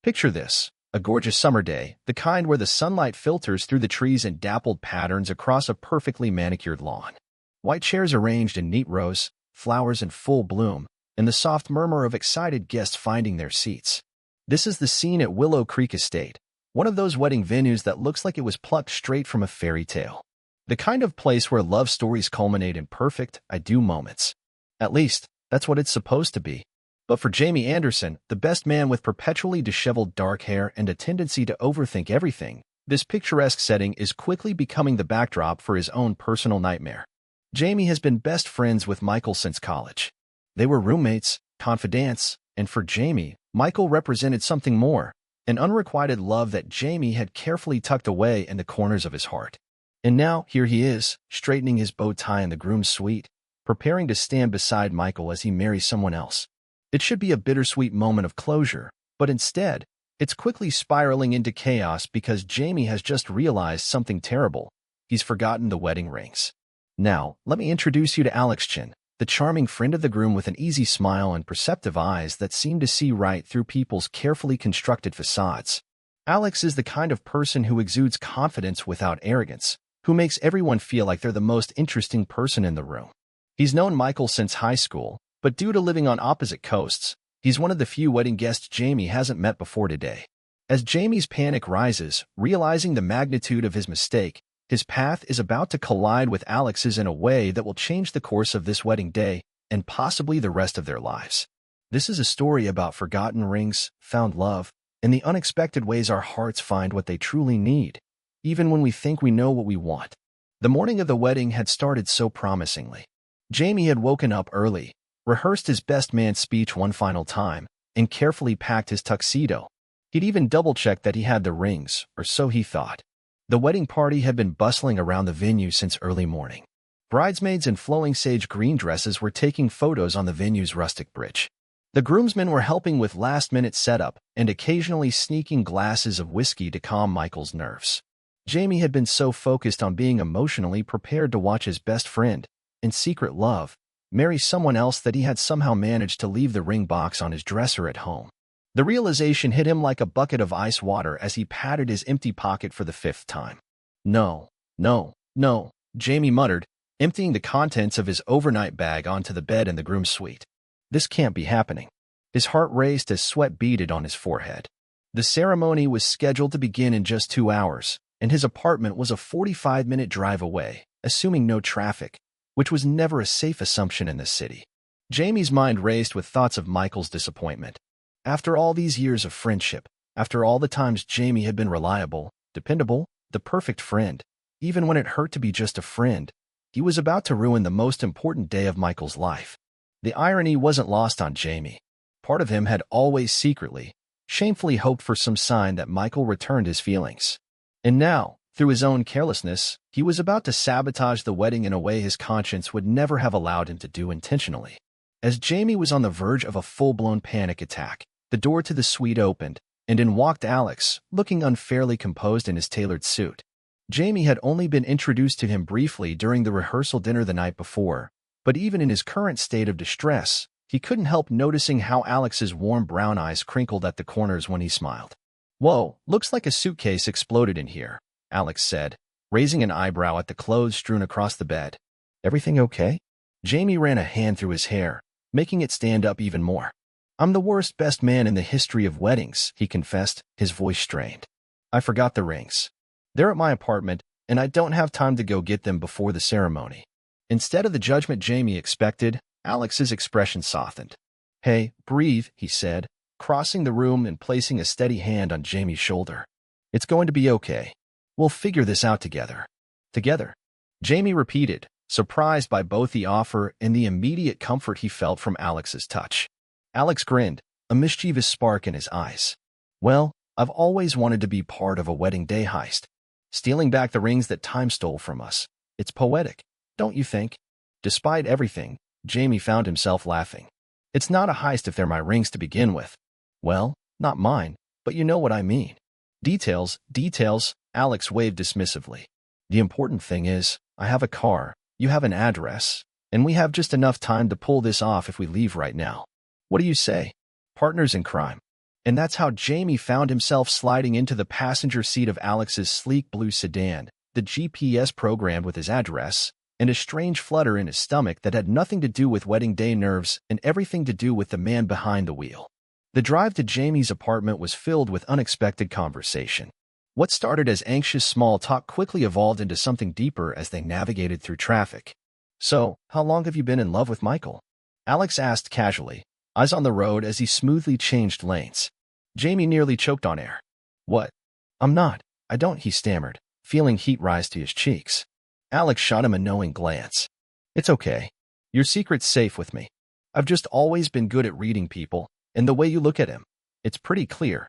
Picture this, a gorgeous summer day, the kind where the sunlight filters through the trees in dappled patterns across a perfectly manicured lawn. White chairs arranged in neat rows, flowers in full bloom, and the soft murmur of excited guests finding their seats. This is the scene at Willow Creek Estate, one of those wedding venues that looks like it was plucked straight from a fairy tale. The kind of place where love stories culminate in perfect, I do moments. At least, that's what it's supposed to be. But for Jamie Anderson, the best man with perpetually disheveled dark hair and a tendency to overthink everything, this picturesque setting is quickly becoming the backdrop for his own personal nightmare. Jamie has been best friends with Michael since college. They were roommates, confidants, and for Jamie, Michael represented something more, an unrequited love that Jamie had carefully tucked away in the corners of his heart. And now, here he is, straightening his bow tie in the groom's suite, preparing to stand beside Michael as he marries someone else. It should be a bittersweet moment of closure, but instead, it's quickly spiraling into chaos because Jamie has just realized something terrible. He's forgotten the wedding rings. Now, let me introduce you to Alex Chin, the charming friend of the groom with an easy smile and perceptive eyes that seem to see right through people's carefully constructed facades. Alex is the kind of person who exudes confidence without arrogance, who makes everyone feel like they're the most interesting person in the room. He's known Michael since high school, but due to living on opposite coasts, he's one of the few wedding guests Jamie hasn't met before today. As Jamie's panic rises, realizing the magnitude of his mistake, his path is about to collide with Alex's in a way that will change the course of this wedding day and possibly the rest of their lives. This is a story about forgotten rings, found love, and the unexpected ways our hearts find what they truly need, even when we think we know what we want. The morning of the wedding had started so promisingly. Jamie had woken up early, rehearsed his best man speech one final time, and carefully packed his tuxedo. He'd even double-checked that he had the rings, or so he thought. The wedding party had been bustling around the venue since early morning. Bridesmaids in flowing sage green dresses were taking photos on the venue's rustic bridge. The groomsmen were helping with last-minute setup and occasionally sneaking glasses of whiskey to calm Michael's nerves. Jamie had been so focused on being emotionally prepared to watch his best friend, in secret love, marry someone else that he had somehow managed to leave the ring box on his dresser at home. The realization hit him like a bucket of ice water as he patted his empty pocket for the 5th time. No, no, no, Jamie muttered, emptying the contents of his overnight bag onto the bed in the groom's suite. This can't be happening. His heart raced as sweat beaded on his forehead. The ceremony was scheduled to begin in just 2 hours, and his apartment was a 45-minute drive away, assuming no traffic, which was never a safe assumption in this city. Jamie's mind raced with thoughts of Michael's disappointment. After all these years of friendship, after all the times Jamie had been reliable, dependable, the perfect friend, even when it hurt to be just a friend, he was about to ruin the most important day of Michael's life. The irony wasn't lost on Jamie. Part of him had always secretly, shamefully hoped for some sign that Michael returned his feelings. And now, through his own carelessness, he was about to sabotage the wedding in a way his conscience would never have allowed him to do intentionally. As Jamie was on the verge of a full-blown panic attack, the door to the suite opened, and in walked Alex, looking unfairly composed in his tailored suit. Jamie had only been introduced to him briefly during the rehearsal dinner the night before, but even in his current state of distress, he couldn't help noticing how Alex's warm brown eyes crinkled at the corners when he smiled. "Whoa, looks like a suitcase exploded in here," Alex said, raising an eyebrow at the clothes strewn across the bed. "Everything okay?" Jamie ran a hand through his hair, making it stand up even more. "I'm the worst best man in the history of weddings," he confessed, his voice strained. "I forgot the rings. They're at my apartment, and I don't have time to go get them before the ceremony." Instead of the judgment Jamie expected, Alex's expression softened. "Hey, breathe," he said, crossing the room and placing a steady hand on Jamie's shoulder. "It's going to be okay. We'll figure this out together." "Together?" Jamie repeated, surprised by both the offer and the immediate comfort he felt from Alex's touch. Alex grinned, a mischievous spark in his eyes. "Well, I've always wanted to be part of a wedding day heist. Stealing back the rings that time stole from us. It's poetic, don't you think?" Despite everything, Jamie found himself laughing. "It's not a heist if they're my rings to begin with." "Well, not mine, but you know what I mean." Details, Alex waved dismissively. "The important thing is, I have a car, you have an address, and we have just enough time to pull this off if we leave right now. What do you say? Partners in crime." And that's how Jamie found himself sliding into the passenger seat of Alex's sleek blue sedan, the GPS programmed with his address, and a strange flutter in his stomach that had nothing to do with wedding day nerves and everything to do with the man behind the wheel. The drive to Jamie's apartment was filled with unexpected conversation. What started as anxious small talk quickly evolved into something deeper as they navigated through traffic. "So, how long have you been in love with Michael?" Alex asked casually, eyes on the road as he smoothly changed lanes. Jamie nearly choked on air. "What? I'm not. I don't," he stammered, feeling heat rise to his cheeks. Alex shot him a knowing glance. "It's okay. Your secret's safe with me. I've just always been good at reading people, and the way you look at him. It's pretty clear."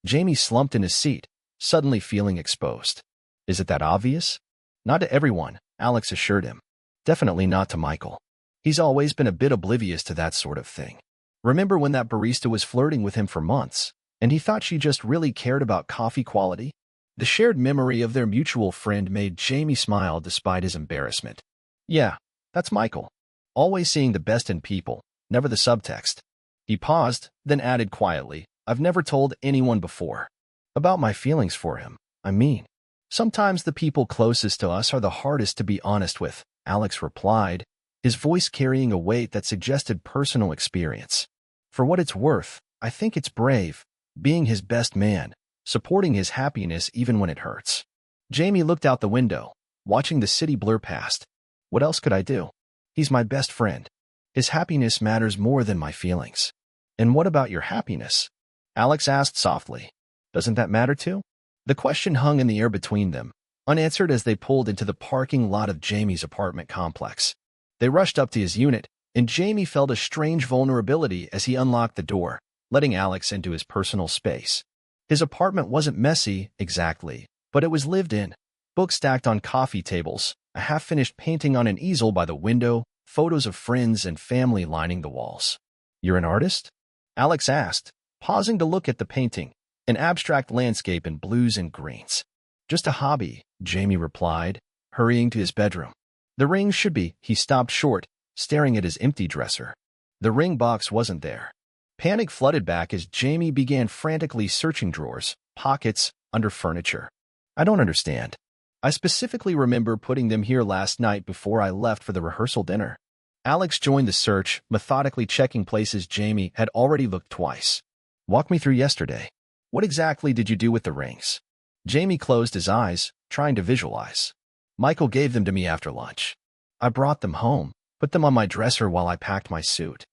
Jamie slumped in his seat, suddenly feeling exposed. "Is it that obvious?" "Not to everyone," Alex assured him. "Definitely not to Michael. He's always been a bit oblivious to that sort of thing. Remember when that barista was flirting with him for months, and he thought she just really cared about coffee quality?" The shared memory of their mutual friend made Jamie smile despite his embarrassment. "Yeah, that's Michael. Always seeing the best in people, never the subtext." He paused, then added quietly, "I've never told anyone before. About my feelings for him, I mean. Sometimes the people closest to us are the hardest to be honest with," Alex replied, his voice carrying a weight that suggested personal experience. "For what it's worth, I think it's brave, being his best man, supporting his happiness even when it hurts." Jamie looked out the window, watching the city blur past. "What else could I do? He's my best friend. His happiness matters more than my feelings." "And what about your happiness?" Alex asked softly. "Doesn't that matter too?" The question hung in the air between them, unanswered as they pulled into the parking lot of Jamie's apartment complex. They rushed up to his unit, and Jamie felt a strange vulnerability as he unlocked the door, letting Alex into his personal space. His apartment wasn't messy, exactly, but it was lived in. Books stacked on coffee tables, a half-finished painting on an easel by the window, photos of friends and family lining the walls. "You're an artist?" Alex asked, pausing to look at the painting, an abstract landscape in blues and greens. "Just a hobby," Jamie replied, hurrying to his bedroom. "The ring should be." He stopped short, staring at his empty dresser. The ring box wasn't there. Panic flooded back as Jamie began frantically searching drawers, pockets, under furniture. "I don't understand. I specifically remember putting them here last night before I left for the rehearsal dinner." Alex joined the search, methodically checking places Jamie had already looked twice. "Walk me through yesterday. What exactly did you do with the rings?" Jamie closed his eyes, trying to visualize. "Michael gave them to me after lunch. I brought them home, put them on my dresser while I packed my suit."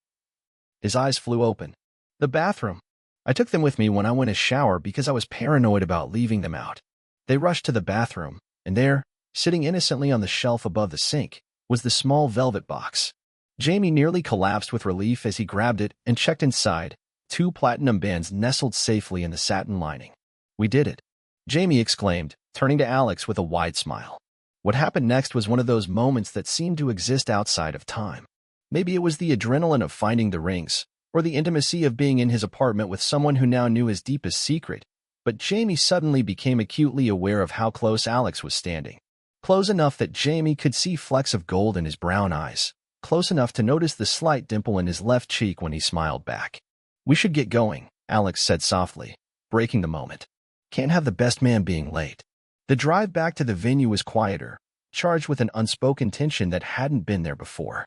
His eyes flew open. "The bathroom. I took them with me when I went to shower because I was paranoid about leaving them out." They rushed to the bathroom, and there, sitting innocently on the shelf above the sink, was the small velvet box. Jamie nearly collapsed with relief as he grabbed it and checked inside. 2 platinum bands nestled safely in the satin lining. "We did it," Jamie exclaimed, turning to Alex with a wide smile. What happened next was one of those moments that seemed to exist outside of time. Maybe it was the adrenaline of finding the rings, or the intimacy of being in his apartment with someone who now knew his deepest secret, but Jamie suddenly became acutely aware of how close Alex was standing. Close enough that Jamie could see flecks of gold in his brown eyes, close enough to notice the slight dimple in his left cheek when he smiled back. "We should get going," Alex said softly, breaking the moment. "Can't have the best man being late." The drive back to the venue was quieter, charged with an unspoken tension that hadn't been there before.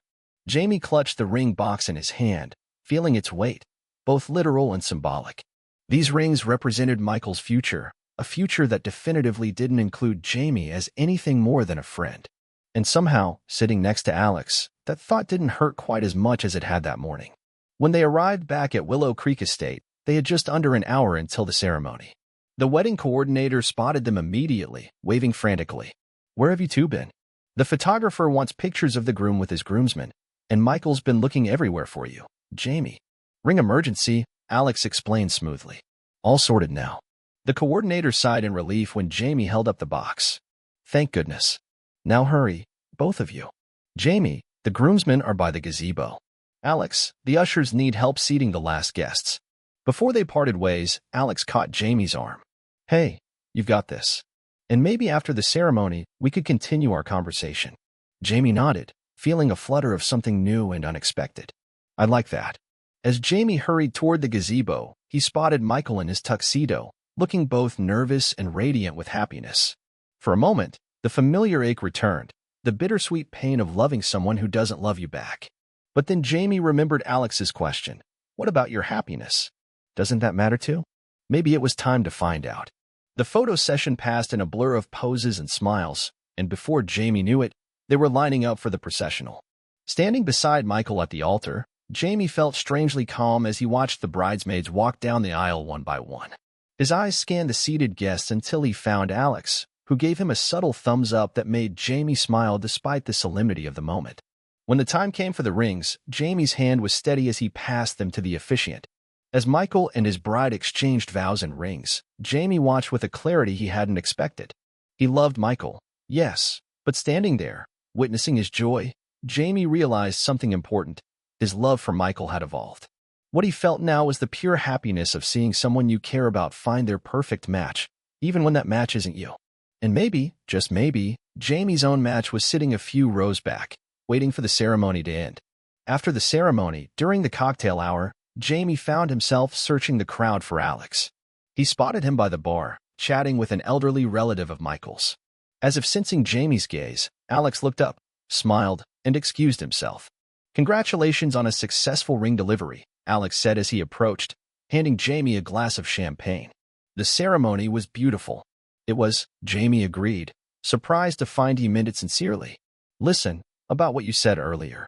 Jamie clutched the ring box in his hand, feeling its weight, both literal and symbolic. These rings represented Michael's future, a future that definitively didn't include Jamie as anything more than a friend. And somehow, sitting next to Alex, that thought didn't hurt quite as much as it had that morning. When they arrived back at Willow Creek Estate, they had just under an hour until the ceremony. The wedding coordinator spotted them immediately, waving frantically. "Where have you two been? The photographer wants pictures of the groom with his groomsmen, and Michael's been looking everywhere for you, Jamie." "Ring emergency," Alex explained smoothly. "All sorted now." The coordinator sighed in relief when Jamie held up the box. "Thank goodness. Now hurry, both of you." "Jamie, the groomsmen are by the gazebo." "Alex, the ushers need help seating the last guests." Before they parted ways, Alex caught Jamie's arm. "Hey, you've got this. And maybe after the ceremony, we could continue our conversation." Jamie nodded, feeling a flutter of something new and unexpected. "I like that." As Jamie hurried toward the gazebo, he spotted Michael in his tuxedo, looking both nervous and radiant with happiness. For a moment, the familiar ache returned, the bittersweet pain of loving someone who doesn't love you back. But then Jamie remembered Alex's question. What about your happiness? Doesn't that matter too? Maybe it was time to find out. The photo session passed in a blur of poses and smiles, and before Jamie knew it, they were lining up for the processional. Standing beside Michael at the altar, Jamie felt strangely calm as he watched the bridesmaids walk down the aisle one by one. His eyes scanned the seated guests until he found Alex, who gave him a subtle thumbs up that made Jamie smile despite the solemnity of the moment. When the time came for the rings, Jamie's hand was steady as he passed them to the officiant. As Michael and his bride exchanged vows and rings, Jamie watched with a clarity he hadn't expected. He loved Michael, yes, but standing there, witnessing his joy, Jamie realized something important. His love for Michael had evolved. What he felt now was the pure happiness of seeing someone you care about find their perfect match, even when that match isn't you. And maybe, just maybe, Jamie's own match was sitting a few rows back, waiting for the ceremony to end. After the ceremony, during the cocktail hour, Jamie found himself searching the crowd for Alex. He spotted him by the bar, chatting with an elderly relative of Michael's. As if sensing Jamie's gaze, Alex looked up, smiled, and excused himself. "Congratulations on a successful ring delivery," Alex said as he approached, handing Jamie a glass of champagne. The ceremony was beautiful. It was, Jamie agreed, surprised to find he meant it sincerely. "Listen, about what you said earlier."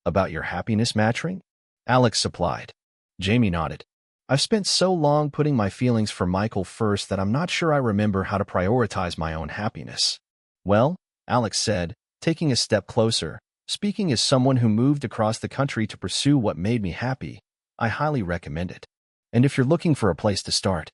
"About your happiness matching?" Alex supplied. Jamie nodded. "I've spent so long putting my feelings for Michael first that I'm not sure I remember how to prioritize my own happiness." "Well," Alex said, taking a step closer, "speaking as someone who moved across the country to pursue what made me happy, I highly recommend it. And if you're looking for a place to start."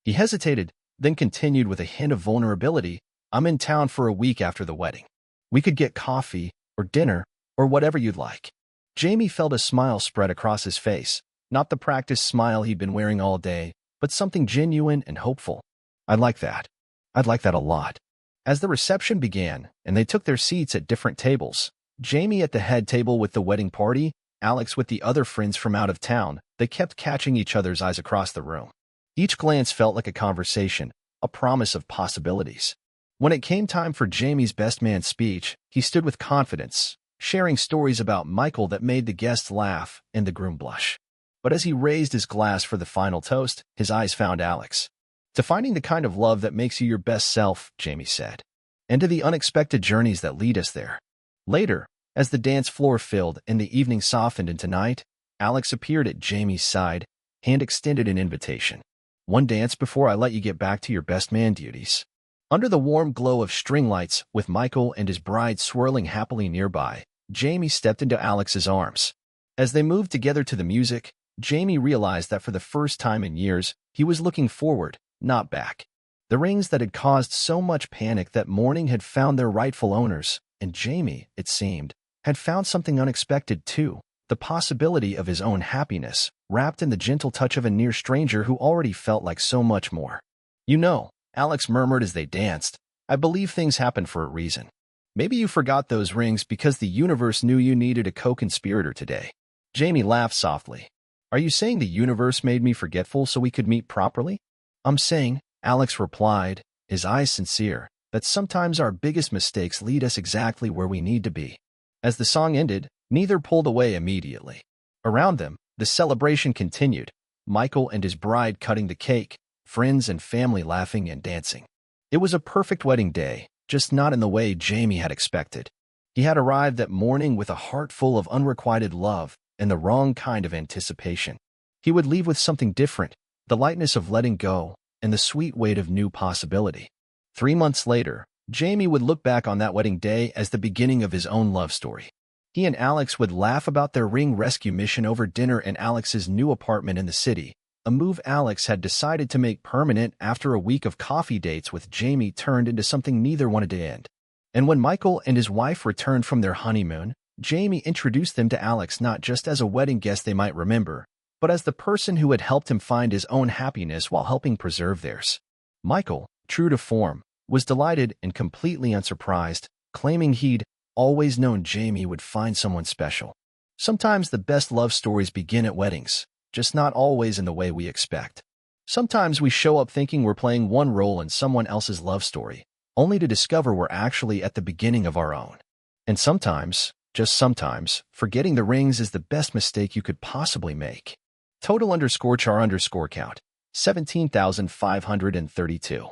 He hesitated, then continued with a hint of vulnerability. "I'm in town for a week after the wedding. We could get coffee, or dinner, or whatever you'd like." Jamie felt a smile spread across his face, not the practiced smile he'd been wearing all day, but something genuine and hopeful. "I'd like that. I'd like that a lot." As the reception began, and they took their seats at different tables, Jamie at the head table with the wedding party, Alex with the other friends from out of town, they kept catching each other's eyes across the room. Each glance felt like a conversation, a promise of possibilities. When it came time for Jamie's best man speech, he stood with confidence, sharing stories about Michael that made the guests laugh and the groom blush. But as he raised his glass for the final toast, his eyes found Alex. "To finding the kind of love that makes you your best self," Jamie said, "and to the unexpected journeys that lead us there." Later, as the dance floor filled and the evening softened into night, Alex appeared at Jamie's side, hand extended in invitation. "One dance before I let you get back to your best man duties." Under the warm glow of string lights, with Michael and his bride swirling happily nearby, Jamie stepped into Alex's arms. As they moved together to the music, Jamie realized that for the first time in years, he was looking forward, not back. The rings that had caused so much panic that morning had found their rightful owners, and Jamie, it seemed, had found something unexpected too, the possibility of his own happiness, wrapped in the gentle touch of a near stranger who already felt like so much more. "You know," Alex murmured as they danced, "I believe things happen for a reason. Maybe you forgot those rings because the universe knew you needed a co-conspirator today." Jamie laughed softly. "Are you saying the universe made me forgetful so we could meet properly?" "I'm saying," Alex replied, his eyes sincere, "that sometimes our biggest mistakes lead us exactly where we need to be." As the song ended, neither pulled away immediately. Around them, the celebration continued, Michael and his bride cutting the cake, friends and family laughing and dancing. It was a perfect wedding day, just not in the way Jamie had expected. He had arrived that morning with a heart full of unrequited love and the wrong kind of anticipation. He would leave with something different, the lightness of letting go and the sweet weight of new possibility. 3 months later, Jamie would look back on that wedding day as the beginning of his own love story. He and Alex would laugh about their ring rescue mission over dinner in Alex's new apartment in the city, a move Alex had decided to make permanent after a week of coffee dates with Jamie turned into something neither wanted to end. And when Michael and his wife returned from their honeymoon, Jamie introduced them to Alex not just as a wedding guest they might remember, but as the person who had helped him find his own happiness while helping preserve theirs. Michael, true to form, was delighted and completely unsurprised, claiming he'd always known Jamie would find someone special. Sometimes the best love stories begin at weddings, just not always in the way we expect. Sometimes we show up thinking we're playing one role in someone else's love story, only to discover we're actually at the beginning of our own. And sometimes, just sometimes, forgetting the rings is the best mistake you could possibly make. Total_char_count, 17,532.